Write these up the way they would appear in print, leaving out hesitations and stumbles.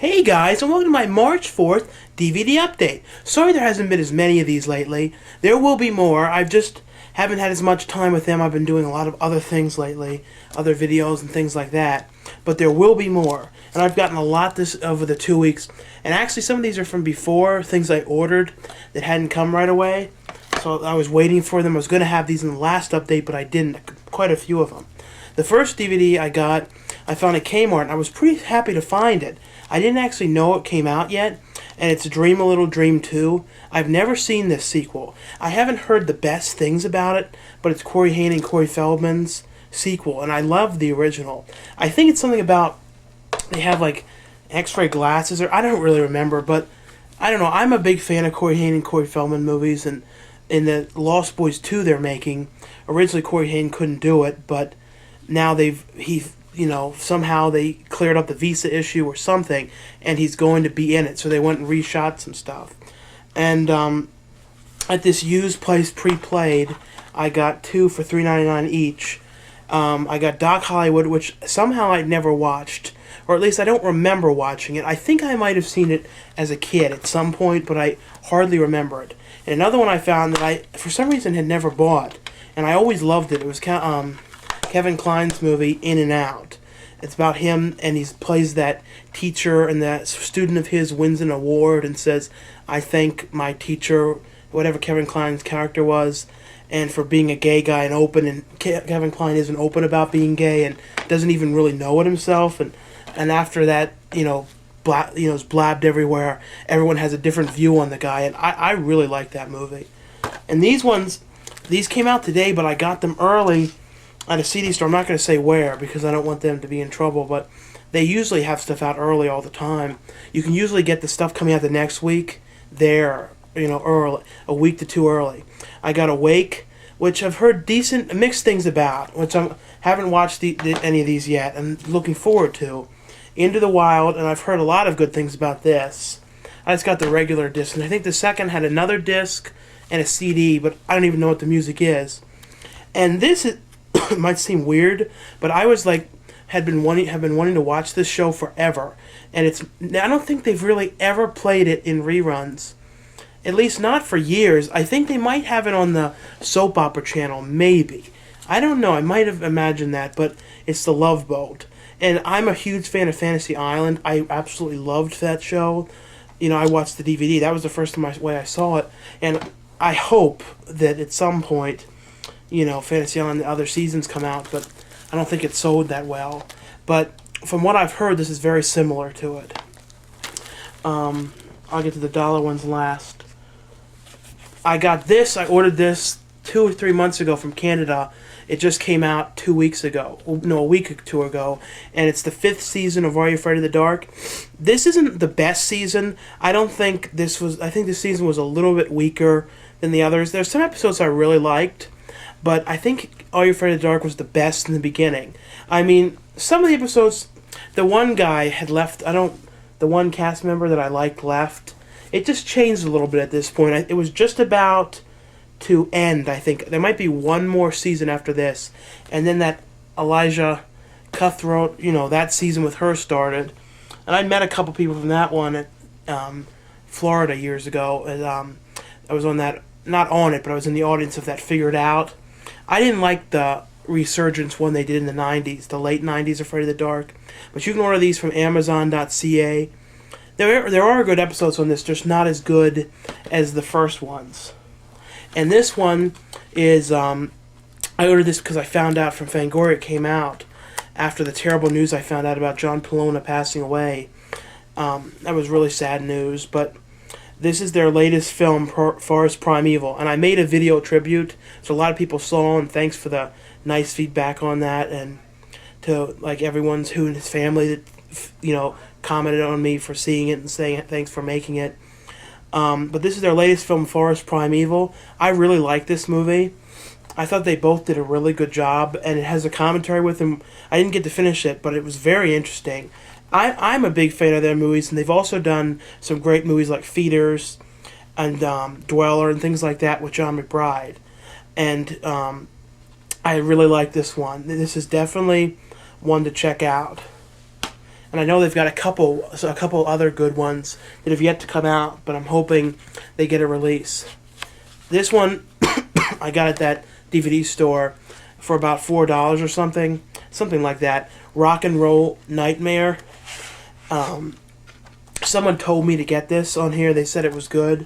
Hey guys, and welcome to my March 4th DVD update. Sorry there hasn't been as many of these lately. There will be more. I've just haven't had as much time with them. I've been doing a lot of other things lately, other videos and things like that. But there will be more. And I've gotten a lot this over the 2 weeks. And actually some of these are from before, things I ordered that hadn't come right away. So I was waiting for them. I was going to have these in the last update, but I didn't. Quite a few of them. The first DVD I got, I found at Kmart, and I was pretty happy to find it. I didn't actually know it came out yet, and it's Dream a Little Dream 2. I've never seen this sequel. I haven't heard the best things about it, but it's Corey Haim and Corey Feldman's sequel, and I love the original. I think it's something about, they have like X-ray glasses, or I don't really remember, but I don't know. I'm a big fan of Corey Haim and Corey Feldman movies, and in the Lost Boys 2 they're making, originally Corey Haim couldn't do it, but now somehow they cleared up the visa issue or something, and he's going to be in it. So they went and reshot some stuff. And at this used place pre-played, I got two for $3.99 each. I got Doc Hollywood, which somehow I'd never watched, or at least I don't remember watching it. I think I might have seen it as a kid at some point, but I hardly remember it. And another one I found that I, for some reason, had never bought, and I always loved it. It was Kevin Kline's movie, In and Out. It's about him, and he plays that teacher, and that student of his wins an award and says, I thank my teacher, whatever Kevin Kline's character was, and for being a gay guy and open, and Kevin Kline isn't open about being gay and doesn't even really know it himself, and after that, it's blabbed everywhere. Everyone has a different view on the guy, and I really like that movie. And these came out today, but I got them early at a CD store. I'm not going to say where because I don't want them to be in trouble, but they usually have stuff out early all the time. You can usually get the stuff coming out the next week there, early, a week to two early. I got Awake, which I've heard mixed things about, which I haven't watched any of these yet. I'm looking forward to. Into the Wild, and I've heard a lot of good things about this. I just got the regular disc, and I think the second had another disc and a CD, but I don't even know what the music is. And this is it might seem weird, but I was have been wanting to watch this show forever, and I don't think they've really ever played it in reruns, at least not for years. I think they might have it on the soap opera channel, maybe. I don't know. I might have imagined that, but it's The Love Boat, and I'm a huge fan of Fantasy Island. I absolutely loved that show. I watched the DVD. That was the first time I saw it, and I hope that at some point, Fantasy Island, the other seasons come out, but I don't think it sold that well. But from what I've heard, this is very similar to it. I'll get to the dollar ones last. I got this. I ordered this 2 or 3 months ago from Canada. It just came out 2 weeks ago. No, a week or two ago. And it's the 5th season of Are You Afraid of the Dark? This isn't the best season. I think this season was a little bit weaker than the others. There's some episodes I really liked, but I think Are You Afraid of the Dark was the best in the beginning. I mean, some of the episodes, the one guy had left, the one cast member that I liked left. It just changed a little bit at this point. It was just about to end, I think. There might be one more season after this. And then that Elijah Cutthroat, that season with her started. And I met a couple people from that one at Florida years ago. And, I was on that, not on it, but I was in the audience of that Figured Out. I didn't like the resurgence one they did in the 90s, the late 90s Afraid of the Dark. But you can order these from Amazon.ca. There are good episodes on this, just not as good as the first ones. And this one is, I ordered this because I found out from Fangoria it came out after the terrible news I found out about John Polona passing away. That was really sad news, but this is their latest film, Forest Primevil, and I made a video tribute, so a lot of people saw, and thanks for the nice feedback on that, and to everyone's who in his family that commented on me for seeing it and saying thanks for making it. But this is their latest film, Forest Primevil. I really like this movie. I thought they both did a really good job, and it has a commentary with them. I didn't get to finish it, but it was very interesting. I'm a big fan of their movies, and they've also done some great movies like Feeders and Dweller and things like that with John McBride. And I really like this one. This is definitely one to check out. and I know they've got a couple other good ones that have yet to come out, but I'm hoping they get a release. This one I got at that DVD store for about $4 or something like that. Rock and Roll Nightmare. Someone told me to get this on here. They said it was good.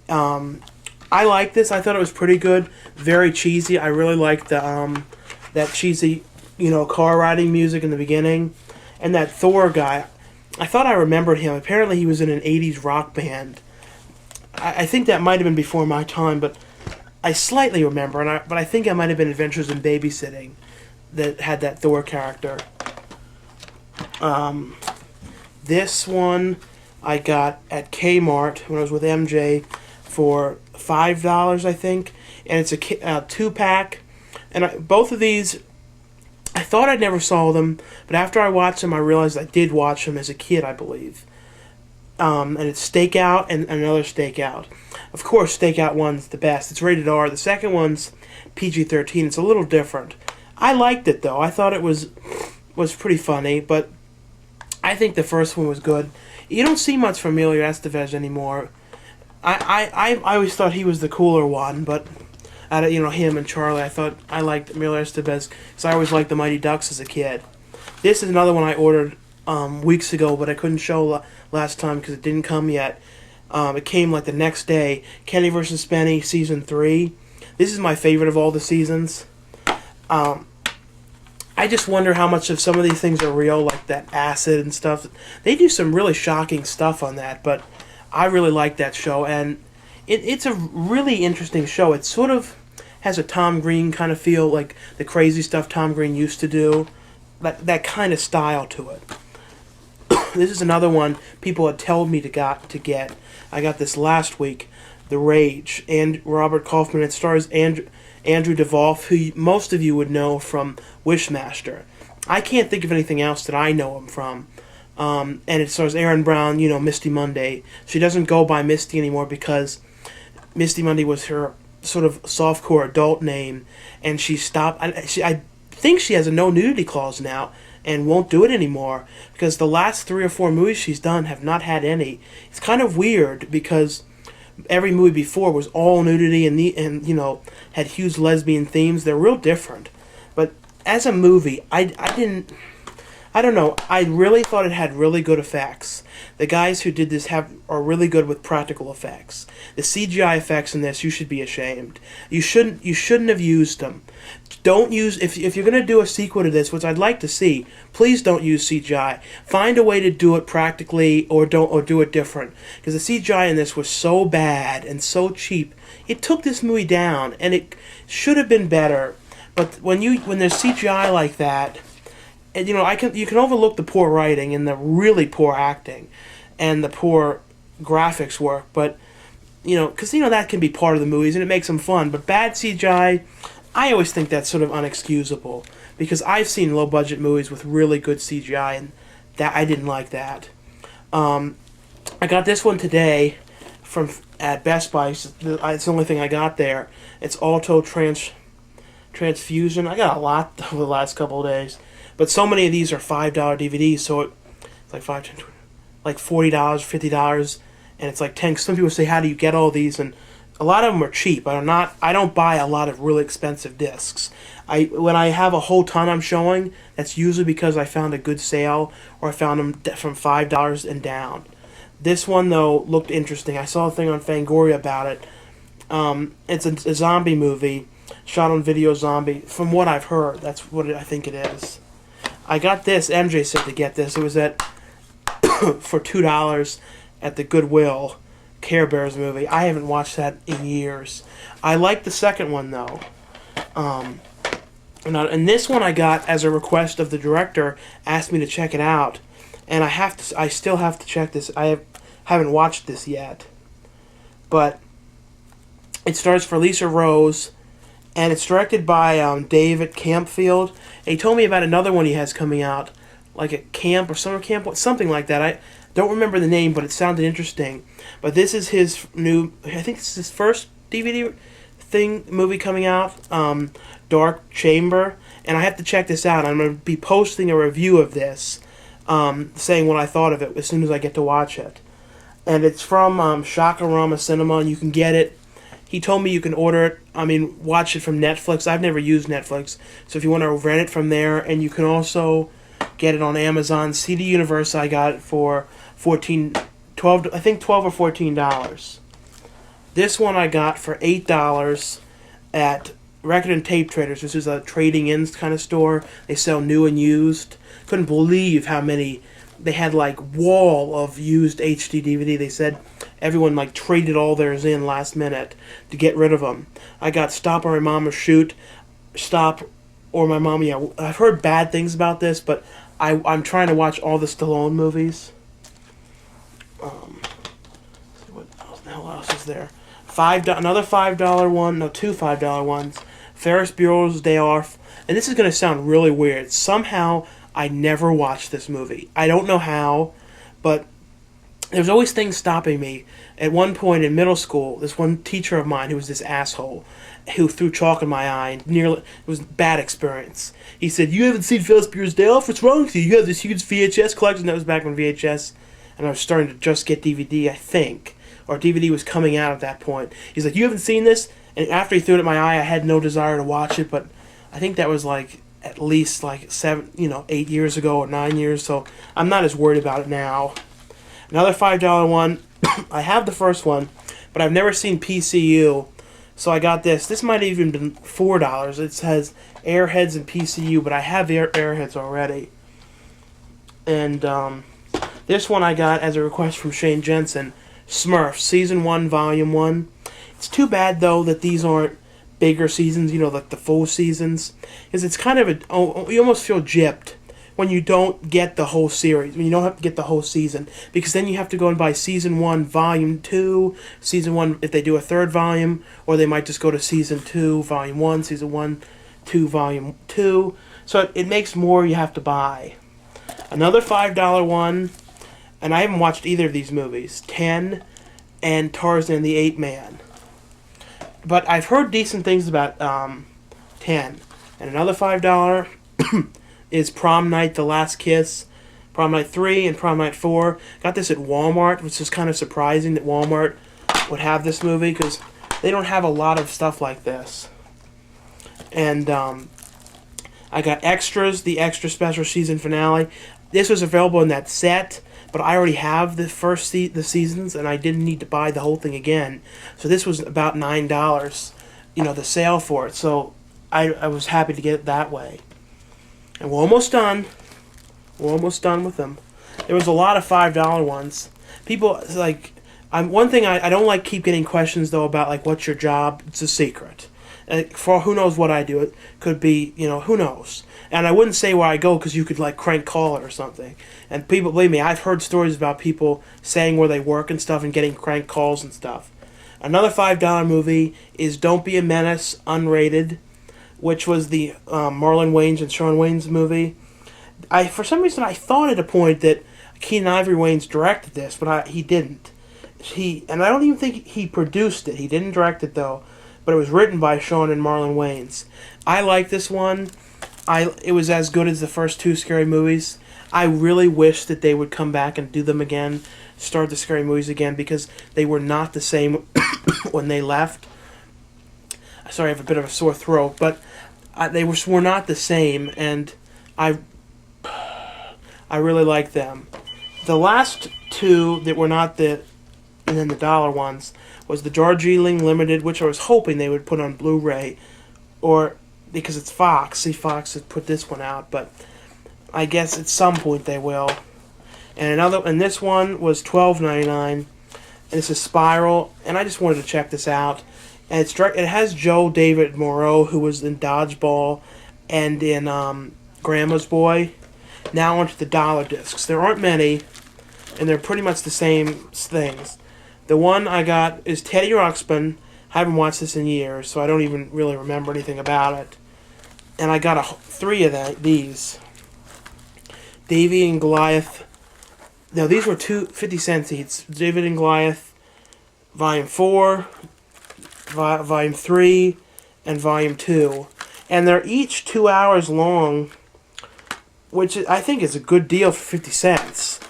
I like this. I thought it was pretty good. Very cheesy. I really liked the that cheesy, car riding music in the beginning. And that Thor guy, I thought I remembered him. Apparently he was in an 80s rock band. I think that might have been before my time, but I slightly remember. But I think it might have been Adventures in Babysitting that had that Thor character. This one I got at Kmart when I was with MJ for $5, I think. And it's a 2-pack. And both of these, I thought I never saw them, but after I watched them, I realized I did watch them as a kid, I believe. And it's Stakeout and another Stakeout. Of course, Stakeout 1's the best. It's rated R. The second one's PG-13. It's a little different. I liked it, though. I thought it was pretty funny, but I think the first one was good. You don't see much from Emilio Estevez anymore. I always thought he was the cooler one, but out of him and Charlie, I liked Emilio Estevez because I always liked the Mighty Ducks as a kid. This is another one I ordered weeks ago, but I couldn't show last time because it didn't come yet. It came like the next day. Kenny vs. Spenny Season 3. This is my favorite of all the seasons. I just wonder how much of some of these things are real, like that acid and stuff. They do some really shocking stuff on that, but I really like that show, and it's a really interesting show. It sort of has a Tom Green kind of feel, like the crazy stuff Tom Green used to do. That kind of style to it. This is another one people had told me to get. I got this last week, The Rage, and Robert Kaufman. It stars Andrew Divoff, who most of you would know from Wishmaster. I can't think of anything else that I know him from. And it stars Erin Brown, Misty Monday. She doesn't go by Misty anymore because Misty Monday was her sort of softcore adult name, and she stopped. I think she has a no nudity clause now and won't do it anymore because the last 3 or 4 movies she's done have not had any. It's kind of weird because every movie before was all nudity and had huge lesbian themes. They're real different. But as a movie, I don't know. I really thought it had really good effects. The guys who did this are really good with practical effects. The CGI effects in this, you should be ashamed. You shouldn't have used them. Don't use if you're going to do a sequel to this, which I'd like to see. Please don't use CGI. Find a way to do it practically, or do it different. Because the CGI in this was so bad and so cheap. It took this movie down, and it should have been better. But when there's CGI like that, and you can overlook the poor writing and the really poor acting, and the poor graphics work. But because that can be part of the movies and it makes them fun. But bad CGI, I always think that's sort of unexcusable because I've seen low budget movies with really good CGI and that I didn't like that. I got this one today at Best Buy. It's the only thing I got there. It's Automaton Transfusion. I got a lot over the last couple of days. But so many of these are $5 DVDs, so it's like $40, $50, and it's like 10. Some people say, "How do you get all these?" And a lot of them are cheap. I don't buy a lot of really expensive discs. When I have a whole ton I'm showing, that's usually because I found a good sale or I found them from $5 and down. This one though looked interesting. I saw a thing on Fangoria about it. It's a zombie movie, shot on video zombie. From what I've heard, that's what I think it is. I got this. MJ said to get this. It was for $2 at the Goodwill Care Bears movie. I haven't watched that in years. I like the second one though. And this one I got as a request of the director. Asked me to check it out, and I still have to check this. Haven't watched this yet, but it stars Felicia Rose. And it's directed by David Campfield. And he told me about another one he has coming out, like a camp or summer camp, something like that. I don't remember the name, but it sounded interesting. But this is his I think it's his first DVD movie coming out, Dark Chamber. And I have to check this out. I'm going to be posting a review of this saying what I thought of it as soon as I get to watch it. And it's from Shakarama Cinema, and you can get it. He told me you can order it, watch it from Netflix. I've never used Netflix, so if you want to rent it from there, and you can also get it on Amazon. CD Universe, I got it for $12 or $14. This one I got for $8 at Record and Tape Traders. This is a trading-in kind of store. They sell new and used. Couldn't believe how many. They had like wall of used HD DVD. They said everyone like traded all theirs in last minute to get rid of them. I got Stop or My Mama Shoot, Stop or My Mama. Yeah, I've heard bad things about this, but I'm trying to watch all the Stallone movies. What else is there? Another $5 one. No, two $5 ones. Ferris Bueller's Day Off, and this is going to sound really weird. Somehow I never watched this movie. I don't know how, but there's always things stopping me. At one point in middle school, this one teacher of mine who was this asshole who threw chalk in my eye. It was a bad experience. He said, "You haven't seen Ferris Bueller's Day Off? What's wrong with you? You have this huge VHS collection." That was back when VHS, and I was starting to just get DVD, I think. Or DVD was coming out at that point. He's like, "You haven't seen this?" And after he threw it at my eye, I had no desire to watch it, but I think that was like at least like 8 years ago or 9 years, so I'm not as worried about it now. Another $5 one. I have the first one, but I've never seen PCU, so I got this. This might have even been $4. It says Aireheads and Pcu, but I have Aireheads already. And this one I got as a request from Shane Jensen. Smurfs, Season 1, Volume 1. It's too bad, though, that these aren't bigger seasons, like the full seasons. Because it's kind of you almost feel gypped when you don't get the whole series, when you don't have to get the whole season. Because then you have to go and buy Season 1, Volume 2, Season 1 if they do a third volume, or they might just go to Season 2, Volume 1, Season 1, 2, Volume 2. So it makes more you have to buy. Another $5 one, and I haven't watched either of these movies, 10 and Tarzan the Ape Man. But I've heard decent things about 10. And another $5 is Prom Night, The Last Kiss, Prom Night 3, and Prom Night 4. Got this at Walmart, which is kind of surprising that Walmart would have this movie, because they don't have a lot of stuff like this. And I got Extras, the extra special season finale. This was available in that set, but I already have the first the seasons, and I didn't need to buy the whole thing again. So this was about $9, the sale for it. So I was happy to get it that way. And we're almost done. We're almost done with them. There was a lot of $5 ones. People, one thing I don't like keep getting questions, though, about, what's your job? It's a secret. For who knows what I do. It could be, who knows. And I wouldn't say where I go, because you could, crank call it or something. And people, believe me, I've heard stories about people saying where they work and stuff and getting crank calls and stuff. Another $5 movie is Don't Be a Menace, unrated, which was the Marlon Wayans and Shawn Wayans movie. For some reason, I thought at a point that Keenan Ivory Wayans directed this, but he didn't. And I don't even think he produced it. He didn't direct it, though. But it was written by Shawn and Marlon Wayans. I like this one. It was as good as the first two Scary Movies. I really wish that they would come back and do them again, start the Scary Movies again, because they were not the same when they left. Sorry, I have a bit of a sore throat, but they were not the same, and I really like them. The last two that were not and then the dollar ones, was the Darjeeling Limited, which I was hoping they would put on Blu-ray, or because it's Fox. See, Fox had put this one out, but I guess at some point they will. And this one was $12.99, and it's a Spiral, and I just wanted to check this out. And it has Joe David Moreau, who was in Dodgeball and in Grandma's Boy. Now onto the dollar discs. There aren't many, and they're pretty much the same things. The one I got is Teddy Ruxpin. I haven't watched this in years, so I don't even really remember anything about it. And I got 3 of these. Davy and Goliath. Now, these were 50-cent each. David and Goliath, Volume 4, Volume 3, and Volume 2. And they're each 2 hours long. which I think is a good deal for 50 cents.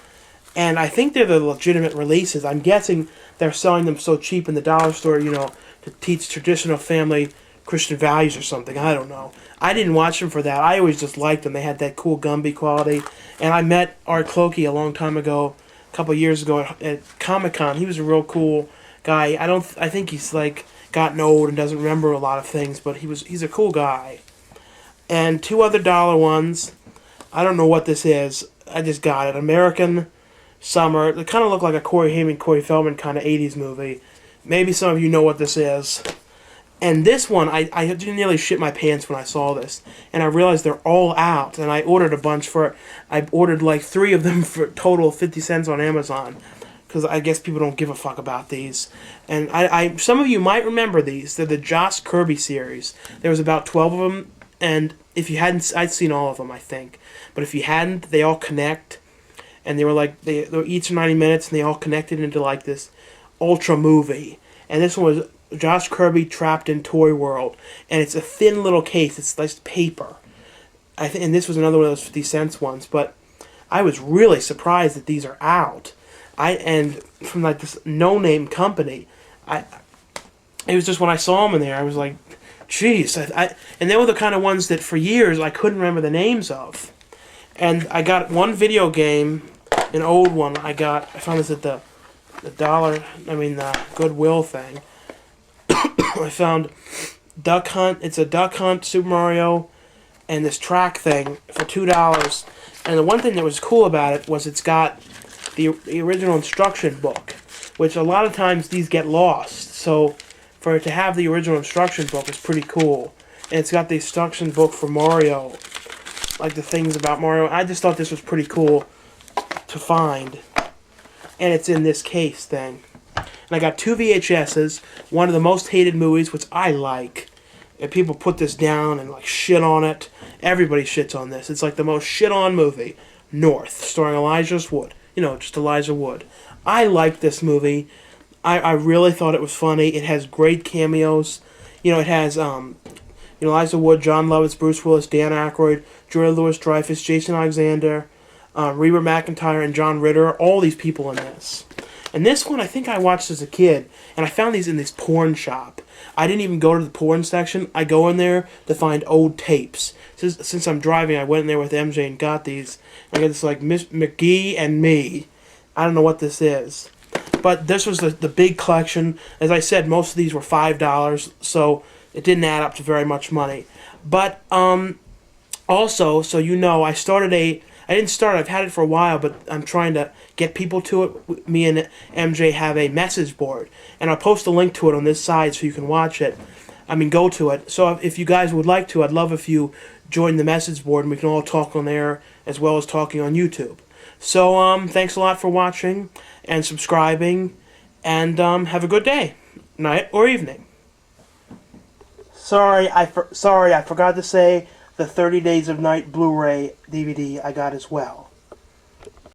And I think they're the legitimate releases. I'm guessing they're selling them so cheap in the dollar store, you know, to teach traditional family Christian values or something. I don't know. I didn't watch them for that. I always just liked them. They had that cool Gumby quality. And I met Art Clokey a long time ago, a couple of years ago at Comic-Con. He was a real cool guy. I think he's like gotten old and doesn't remember a lot of things, but he's a cool guy. And two other dollar ones. I don't know what this is. I just got it. American Summer. They kind of look like a Corey Haim, Corey Feldman kind of 80s movie. Maybe some of you know what this is. And this one, I nearly shit my pants when I saw this. And I realized they're all out. And I ordered a bunch for... I ordered like 3 of them for total 50 cents on Amazon. Because I guess people don't give a fuck about these. And some of you might remember these. They're the Josh Kirby series. There was about 12 of them. And if you hadn't... I'd seen all of them, I think. But if you hadn't, they all connect. And they were like... They were each 90 minutes. And they all connected into like this ultra movie. And this one was... Josh Kirby Trapped in Toy World, and it's a thin little case. It's like paper. And this was another one of those 50 cents ones. But I was really surprised that these are out. And from like this no-name company, it was just when I saw them in there, I was like, jeez. And they were the kind of ones that for years I couldn't remember the names of. And I got one video game, an old one. I found this at the Goodwill thing. I found Duck Hunt. It's a Duck Hunt, Super Mario, and this track thing for $2. And the one thing that was cool about it was it's got the original instruction book, which a lot of times these get lost. So for it to have the original instruction book is pretty cool. And it's got the instruction book for Mario, like the things about Mario. I just thought this was pretty cool to find. And it's in this case thing. And I got 2 VHSs, one of the most hated movies, which I like. And people put this down and like shit on it. Everybody shits on this. It's like the most shit on movie. North, starring Elijah Wood. You know, just Elijah Wood. I like this movie. I really thought it was funny. It has great cameos. You know, it has Elijah Wood, John Lovitz, Bruce Willis, Dan Aykroyd, Julia Louis-Dreyfus, Jason Alexander, Reba McEntire, and John Ritter. All these people in this. And this one I think I watched as a kid, and I found these in this porn shop. I didn't even go to the porn section. I go in there to find old tapes. Since I'm driving, I went in there with MJ and got these. I got this like Miss McGee and Me. I don't know what this is. But this was the big collection. As I said, most of these were $5, so it didn't add up to very much money. But also, so you know, I didn't start, I've had it for a while, but I'm trying to get people to it. Me and MJ have a message board, and I'll post a link to it on this side so you can watch it. Go to it. So if you guys would like to, I'd love if you join the message board, and we can all talk on there as well as talking on YouTube. So thanks a lot for watching and subscribing, and have a good day, night, or evening. Sorry, I forgot to say the 30 Days of Night Blu-ray DVD I got as well.